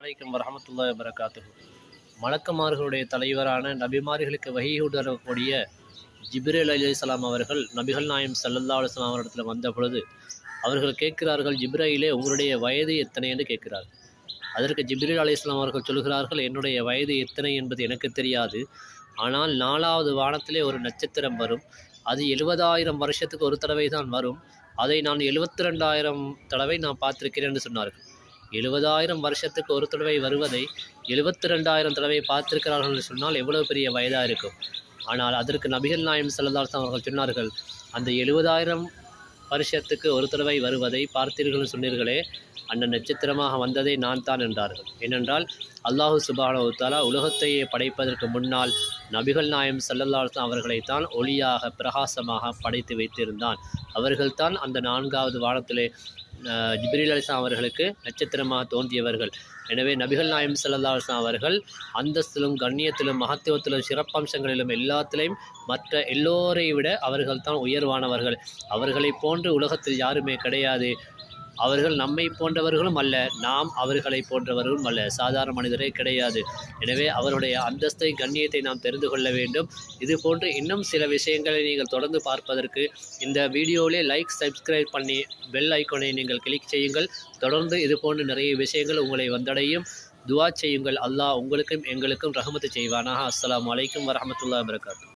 அலைக்கும் வரஹமத்துல்லாஹி வபரகாத்துஹு. மலக்குமார்களுடைய தலைவரான நபிமார்களுக்கு வஹீஹுடரக்கூடிய ஜிப்ரீல் அலைஹிஸ்ஸலாம் அவர்கள் நபிகள் நாயம் ஸல்லல்லாஹு அலைஹி வஸல்லம் அவரிடத்தில் வந்த பொழுது அவர்கள் கேட்கிறார்கள், ஜிப்ரீலே உங்களுடைய வயது எத்தனை என்று கேட்கிறார்கள். அதற்கு ஜிப்ரீல் அலைஹிஸ்ஸலாம் அவர்கள் சொல்கிறார்கள், என்னுடைய வயது எத்தனை என்பது எனக்கு தெரியாது. ஆனால் 4வது வானத்திலே ஒரு நட்சத்திரம் வரும். அது 70,000 வருஷத்துக்கு ஒரு தடவை தான் வரும். அதை நான் 72,000 தடவை நான் பார்த்திருக்கிறேன் என்று சொன்னார்கள். 70,000 வருஷத்துக்கு ஒரு தடவை வருவதை 72,000 தடவை பார்த்திருக்கிறார்கள் என்று சொன்னால் எவ்வளவு பெரிய வயதாக இருக்கும். ஆனால் அதற்கு நபிகள் நாயம் ஸல்லல்லாஹு அலைஹி வஸல்லம் அவர்கள் சொன்னார்கள், அந்த 70,000 வருஷத்துக்கு ஒரு தடவை வருவதை பார்த்தீர்கள் சொன்னீர்களே, அந்த நட்சத்திரமாக வந்ததே நான் தான் என்றார்கள். ஏனென்றால் அல்லாஹு சுப்ஹானஹு வ தஆலா உலகத்தையே படைப்பதற்கு முன்னால் நபிகள் நாயம் ஸல்லல்லாஹு அலைஹி வஸல்லம் அவர்களைத்தான் ஒளியாக பிரகாசமாக படைத்து வைத்திருந்தான். அவர்கள்தான் அந்த 4வது வானத்திலே ஜிப்ரீல் அலைஹிஸ்ஸலாம் அவர்களுக்கு நட்சத்திரமாக தோன்றியவர்கள். எனவே நபிகள் நாயம் ஸல்லல்லாஹு அலைஹி வஸல்லம் அவர்கள் அந்தஸ்திலும் கண்ணியத்திலும் மகத்துவத்திலும் சிறப்பம்சங்களிலும் எல்லாத்திலையும் மற்ற எல்லோரை விட அவர்கள் தான் உயர்வானவர்கள். அவர்களை போன்று உலகத்தில் யாருமே கிடையாது. அவர்கள் நம்மை போன்றவர்களும் அல்ல, நாம் அவர்களை போன்றவர்களும் அல்ல, சாதாரண மனிதரே கிடையாது. எனவே அவருடைய அந்தஸ்தை கண்ணியத்தை நாம் தெரிந்து கொள்ள வேண்டும். இது போன்று இன்னும் சில விஷயங்களை நீங்கள் தொடர்ந்து பார்ப்பதற்கு இந்த வீடியோவிலே லைக், சப்ஸ்கிரைப் பண்ணி பெல் ஐக்கானை நீங்கள் கிளிக் செய்யுங்கள். தொடர்ந்து இது போன்று நிறைய விஷயங்கள் உங்களை வந்தடையும். துஆ செய்யுங்கள். அல்லாஹ் உங்களுக்கும் எங்களுக்கும் ரஹமத்து செய்வானாக. அஸ்ஸலாமு அலைக்கும் வரஹ்மத்துல்லாஹி வபரகாத்துஹு.